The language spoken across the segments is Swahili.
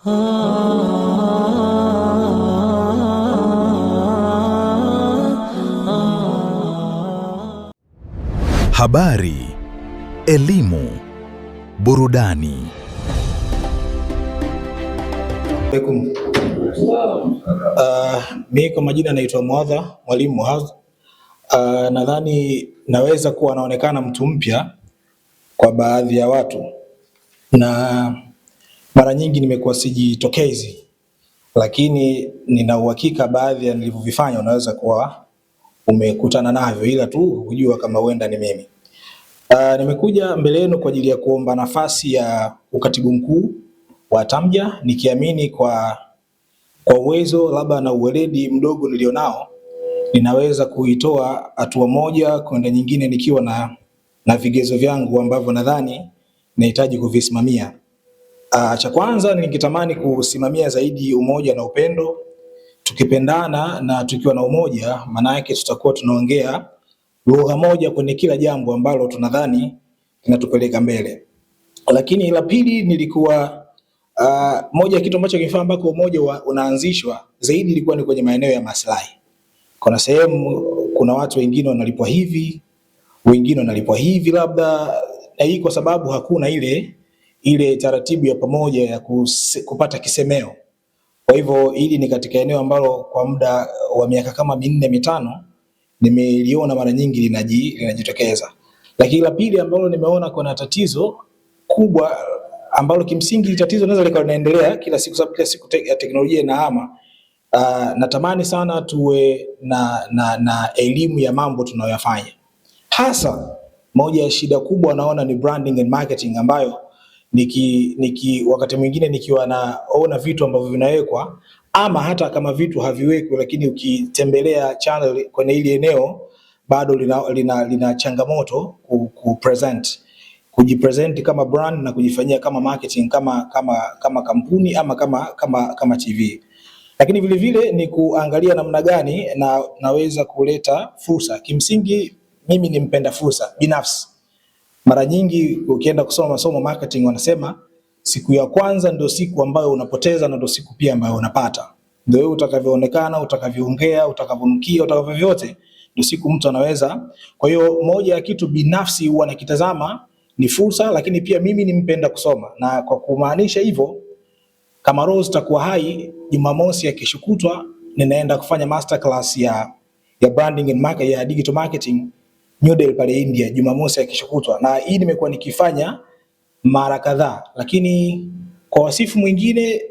Habari, elimu, burudani. Mimi kwa majina naitwa Muadha, Mwalimu Muadha. Nadhani naweza kuwa naonekana mtu mpya kwa baadhi ya watu, na mara nyingi nimekuwa sijitokezi, lakini nina uhakika baadhi ya nilivyovifanya unaweza kuwa umekutana navyo, ila tu hujua kama huenda ni mimi. Nimekuja mbele yenu kwa ajili ya kuomba nafasi ya ukatibu mkuu wa TAMJA, nikiamini kwa uwezo labda na uweledi mdogo nilionao ninaweza kuitoa hatua moja kwenda nyingine nikiwa na vigezo vyangu ambavyo nadhani nahitaji kuvisimamia. Cha kwanza ningetamani kusimamia zaidi umoja na upendo. Tukipendana na tukiwa na umoja, maana yake tutakuwa tunaongea lugha moja kwenye kila jambo ambalo tunadhani linatupeleka mbele. Lakini la pili nilikuwa moja kitu ambacho kinafanya mpaka umoja unaanzishwa zaidi ilikuwa ni kwenye maeneo ya maslahi. Kuna sehemu kuna watu wengine wanalipwa hivi, wengine wanalipwa hivi labda, na hii kwa sababu hakuna ile taratibu ya pamoja ya kupata kisemeo. Kwa hivyo hili ni katika eneo ambalo kwa muda wa miaka kama 4-5 nimeliona mara nyingi linajitokeza. Lakini la pili ambalo nimeona kuna tatizo kubwa ambalo kimsingi tatizo linaweza likaendelea kila siku sababu kila siku teknolojia inahama. Natamani sana tuwe na elimu ya mambo tunayoyafanya. Hasa moja ya shida kubwa naona ni branding and marketing, ambayo wakati mwingine nikiwa naona vitu ambavyo vinawekwa ama hata kama vitu haviwekwi, lakini ukitembelea channel kwenye ile eneo bado lina changamoto kujipresent kama brand na kujifanyia kama marketing kama kampuni ama kama TV. Lakini vile vile ni kuangalia namna gani naweza kuleta fursa. Kimsingi mimi ni mpenda fursa binafsi. Mara nyingi ukienda kusoma masomo marketing wanasema siku ya kwanza ndio siku ambayo unapoteza na ndio siku pia ambayo unapata. Ndio wewe utakavyoonekana, utakavyoongea, utakavyonukia, utakavyote ndio siku mtu anaweza. Kwa hiyo moja ya kitu binafsi huwa nakitazama ni fursa, lakini pia mimi ni mpenda kusoma, na kwa kumaanisha hivyo kama Rose takuwa hai Jumamosi ya kesho kutwa ninaenda kufanya masterclass ya branding and marketing, ya digital marketing New Delhi pale India Jumamosi ya kesho kutwa, na hii nimekuwa nikifanya mara kadhaa. Lakini kwa wasifu mwingine,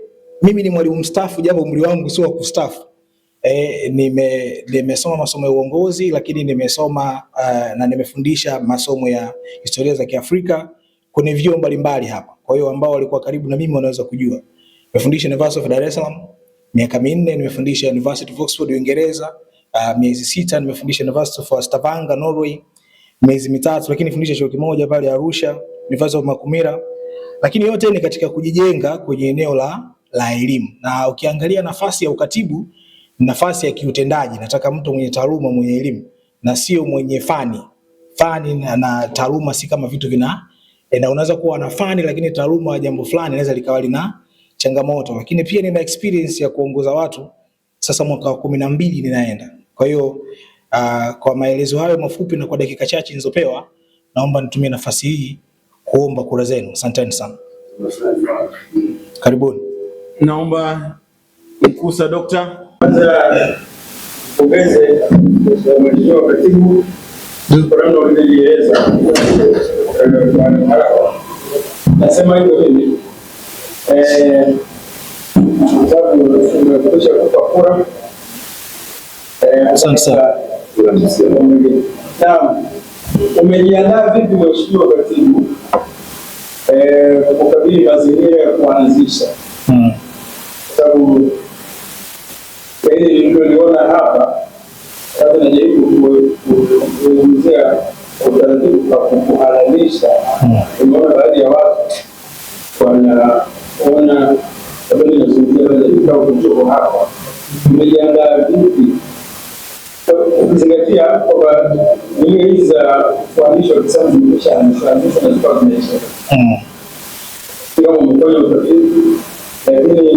mimi ni mwalimu mstaafu japo umri wangu sio wa kustaafu. Nimesoma masomo ya uongozi, lakini nimesoma na nimefundisha masomo ya historia za Kiafrika kwenye vyuo mbalimbali hapa. Kwa hiyo ambao walikuwa karibu na mimi wanaweza kujua. Nimefundisha University of Dar es Salaam miaka 4, nimefundisha University of Oxford Uingereza miezi 6, nimefundisha University of Stavanger Norway miezi 3, lakini nifundisha chuo kimoja pale Arusha, University of Makumira. Lakini yote ni katika kujijenga kwenye eneo la elimu. Na ukiangalia nafasi ya ukatibu, nafasi ya kiutendaji, nataka mtu mwenye taaluma, mwenye elimu na sio mwenye fani. Fani na taaluma si kama vitu unaweza kuwa na fani lakini taaluma ya jambo fulani inaweza likawa lina changamoto. Lakini pia nina experience ya kuongoza watu sasa mwaka wa 12 ninaenda. Kwa hiyo kwa maelezo hayo mafupi na kwa dakika chache nilizopewa, naomba nitumie nafasi hii kuomba kura zenu. Asanteni sana. Karibuni. Naomba mkusa Dr. Pongeze Mheshimiwa Katibu kwa namna ulivyoeleza. Nasema hivyo mimi sababu tumekwisha kupa kura. Asante sana. Naam. Umejiandaa vipi Mheshimiwa Katibu kukabili mazingira ya kuanzisha? Sababu hili niliona hapa sasa najaribu kuelezea utaratibu wa kuhalalisha. Tumeona baadhi ya watu wanaona kabla ya kuzungumzia kutoka hapa. Umejiandaa vipi kuzingatia kwamba hizi za kuanzisha kisasa zimeshaanzishwa na ziko zimesha. Kama umefanya utafiti, lakini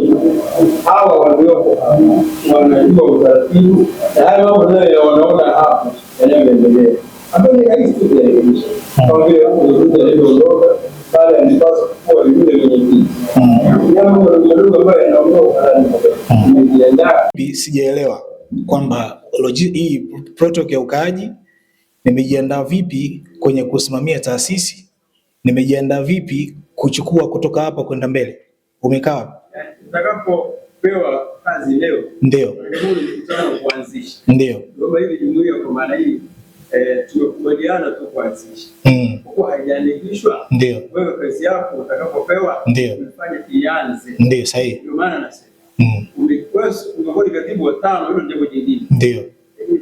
wanajua utaratibu na hayo mambo nayo wanaona hapo yanayoendelea. Hapo ni rahisi tu kurekebisha. Kama vile mtu alivyoondoka pale alipaswa kuwa yule mwenyekiti. Jambo dogo ambayo yanaondoka nimejiandaa. Sijaelewa kwamba hii protocol ya ukaaji nimejiandaa vipi kwenye kusimamia taasisi, nimejiandaa vipi kuchukua kutoka hapa kwenda mbele. Umekaa utakapopewa kazi leo ndio kuanzisha ndio kwamba hivi jumuiya kwa maana hii tumekubaliana tu kuanzisha kwa haijaandikishwa. Ndio wewe kazi yako utakapopewa ndio ufanye ianze. Ndio sahihi. Ndio maana nasema umekuwa katibu wa 5, hilo jambo jingine. Ndio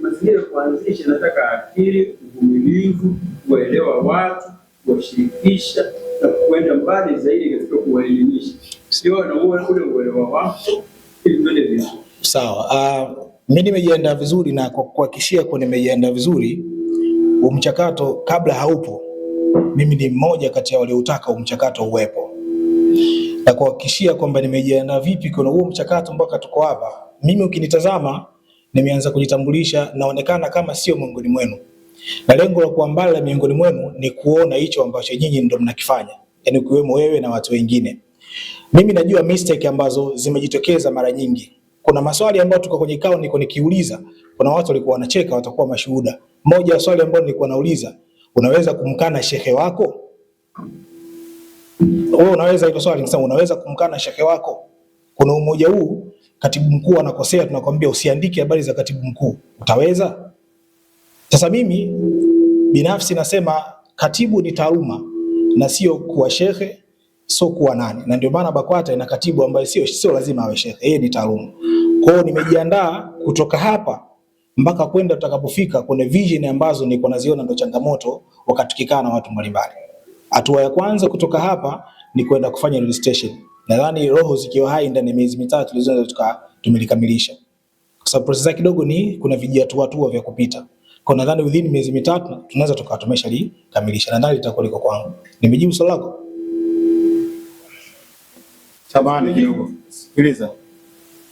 mazingira kuanzisha, nataka akili, uvumilivu, kuelewa watu, kuwashirikisha na kwenda mbali zaidi katika kuwaelimisha. Sio na ule uelewa wako ili tuende vizuri. Sawa. Mimi nimejiandaa vizuri na kwa kuhakikishia kwa nimejiandaa vizuri. Mchakato kabla haupo, mimi ni mmoja kati ya waliotaka mchakato uwepo. Na kuhakikishia kwamba nimejiandaa vipi kwa huo mchakato mpaka tuko hapa. Mimi ukinitazama nimeanza kujitambulisha, naonekana kama sio miongoni mwenu. Na lengo la kuwa mbali miongoni mwenu ni kuona hicho ambacho nyinyi ndio mnakifanya. Yaani ukiwemo wewe na watu wengine. Mimi najua mistake ambazo zimejitokeza mara nyingi. Kuna maswali ambayo tuko kwenye kikao niko nikiuliza, kuna watu walikuwa wanacheka, watakuwa mashuhuda. Moja ya swali ambalo nilikuwa nauliza, unaweza kumkana shekhe wako? Wewe unaweza, hilo swali nikisema unaweza kumkana shekhe wako? Kuna umoja huu, katibu mkuu anakosea, tunakwambia usiandike habari za katibu mkuu. Utaweza? Sasa mimi binafsi nasema katibu ni taaluma na sio kuwa shekhe, sio kuwa nani. Na ndio maana BAKWATA ina katibu ambaye sio lazima awe shekhe, yeye ni taaluma. Kwa hiyo nimejiandaa kutoka hapa mpaka kwenda tutakapofika kwenye vision ambazo niko naziona ndo changamoto wakati tukikaa na watu mbalimbali. Hatua ya kwanza kutoka hapa ni kwenda kufanya registration. Nadhani roho zikiwa hai ndani ya miezi mitatu tulizoweza tumelikamilisha. Kwa sababu process kidogo ni kuna vijihatua vya kupita. Kwa nadhani within miezi mitatu tunaweza tukatumesha likamilisha. Nadhani litakuwa liko kwangu. Nimejibu swali lako? Samahani kidogo. Sikiliza.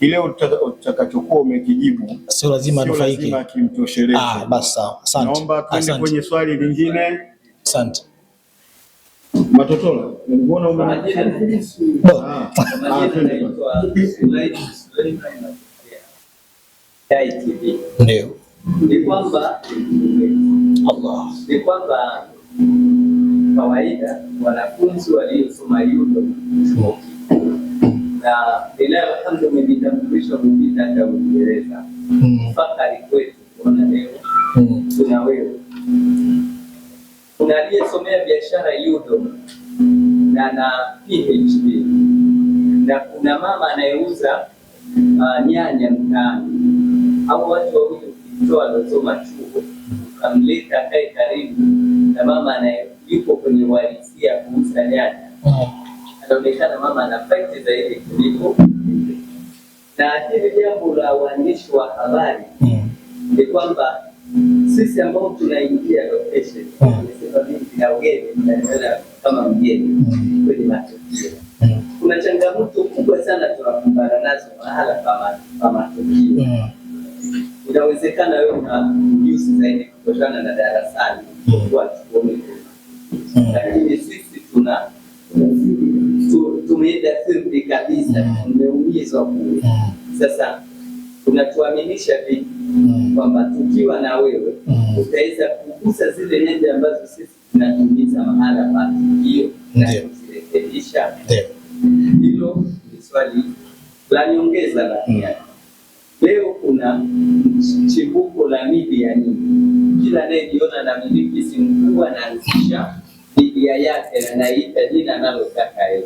Ile utakachokuwa umekijibu sio lazima nufaike. Sio lazima kimtosheleze. Basi sawa. Asante. Naomba twende kwenye swali lingine. Asante. Matotola, unaona ndio. Ni kwamba kawaida wanafunzi waliosoma UDOM na bila kwanza umejitambulisha kupita hata Uingereza. Fakari kwetu kuona leo tuna wewe. Kuna aliyesomea biashara UDOM na PhD. Na kuna mama anayeuza nyanya mtaani. Hao watu wawili ukitoa walisoma chuo, kamleta kae karibu na mama yuko kwenye uhalisia kuuza nyanya. Anaonekana mama ana fight zaidi kuliko. Na hili jambo la uandishi wa habari ni kwamba sisi ambao tunaingia location nimesema mimi na ugeni na kama mgeni kwenye matukio. Kuna changamoto kubwa sana tunakumbana nazo mahala pa matukio. Inawezekana wewe una ujuzi zaidi kutokana na darasani kwa chuoni. Lakini sisi tumeenda sirri kabisa, tumeumizwa kule. Sasa tunatuaminisha vipi kwamba tukiwa na wewe utaweza kugusa zile nyanja ambazo sisi tunatumiza mahala pa tukio na kuzirekebisha? Hilo ni swali la nyongeza la niani. Leo kuna chimbuko la media nyingi. Kila anayejiona na miliki simu kubwa anaanzisha media yake na anaita jina analotaka yeye.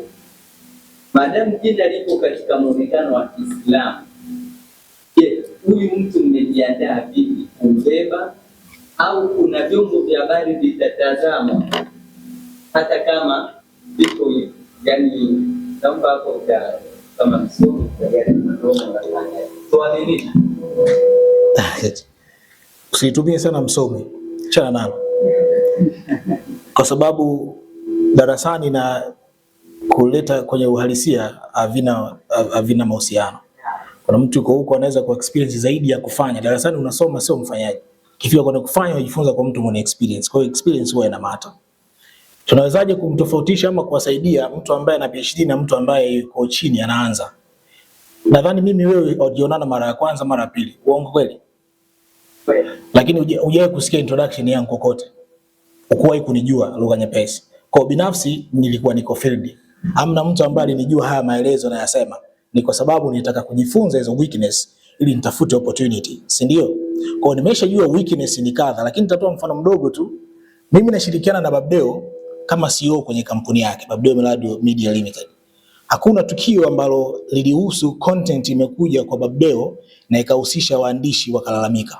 Maadamu jina lipo katika muonekano wa Kiislamu, je, huyu mtu mmejiandaa vipi kumbeba? Au kuna vyombo vya habari vitatazama hata kama viko hivi? Yani naomba hapo kama msomi usitumie sana msomi, chana nalo. Kwa sababu darasani na kuleta kwenye uhalisia havina mahusiano. Kuna mtu yuko huko anaweza ku experience zaidi ya kufanya. Darasani unasoma sio mfanyaji. Kifika kwa kufanya unajifunza kwa mtu mwenye experience. Kwa hiyo experience huwa ina matter. Tunawezaje kumtofautisha ama kuwasaidia mtu ambaye ana PhD na mtu ambaye yuko chini anaanza? Nadhani mimi wewe ulionana mara ya kwanza mara ya pili. Uongo kweli? Kweli. Lakini hujawahi kusikia introduction yangu kokote. Ukuwahi kunijua lugha nyepesi. Kwa binafsi nilikuwa niko field. Hamna mtu ambaye alinijua haya maelezo na yasema. Ni kwa sababu nilitaka kujifunza hizo weakness ili nitafute opportunity, si ndio? Kwa nimeshajua weakness ni kadha, lakini nitatoa mfano mdogo tu. Mimi nashirikiana na Babdeo kama CEO kwenye kampuni yake, Babdeo Millard Media Limited. Hakuna tukio ambalo lilihusu content imekuja kwa Babdeo na ikahusisha waandishi wakalalamika.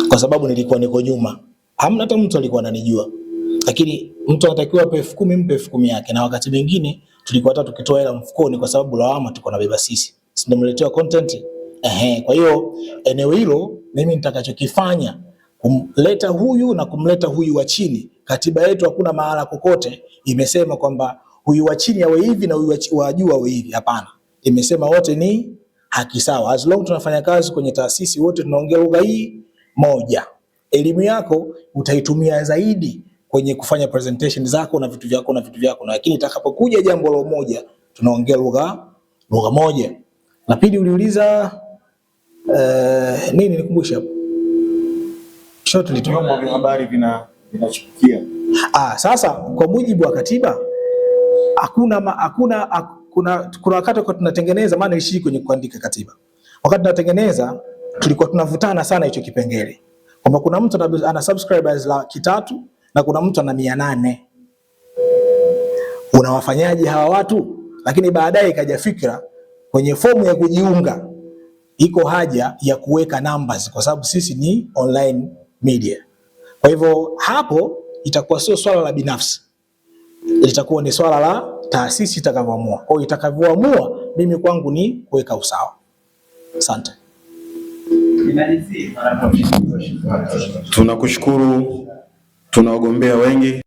Kwa sababu nilikuwa niko nyuma. Hamna hata mtu alikuwa ananijua. Lakini mtu anatakiwa ape 10,000 mpe 10,000 yake, na wakati mwingine tulikuwa hata tukitoa hela mfukoni kwa sababu lawama tuko na beba sisi. Si ndio mletewa content? Kwa hiyo eneo hilo mimi nitakachokifanya kumleta huyu na kumleta huyu wa chini. Katiba yetu hakuna mahala kokote imesema kwamba huyu wa chini awe hivi na huyu wa juu awe hivi. Hapana. Imesema wote ni haki sawa. As long tunafanya kazi kwenye taasisi wote tunaongea lugha hii moja. Elimu yako utaitumia zaidi kwenye kufanya presentation zako na vitu vyako, lakini itakapokuja jambo la moja tunaongea lugha moja. Na pili uliuliza nini nikumbusha hapo? Shortly vyombo vya habari vinachukia. Sasa kwa mujibu wa katiba kuna wakati kwa tunatengeneza, maana nilishiriki kwenye kuandika katiba. Wakati tunatengeneza tulikuwa tunavutana sana hicho kipengele. Kwamba kuna mtu ana subscribers 300 na kuna mtu ana 800. Unawafanyaje hawa watu? Lakini baadaye ikaja fikra kwenye fomu ya kujiunga iko haja ya kuweka numbers kwa sababu sisi ni online media. Kwa hivyo hapo itakuwa sio swala la binafsi. Litakuwa ni swala la taasisi itakavyoamua. Kwa hiyo itakavyoamua mimi kwangu ni kuweka usawa. Asante. Tunakushukuru, tuna wagombea wengi.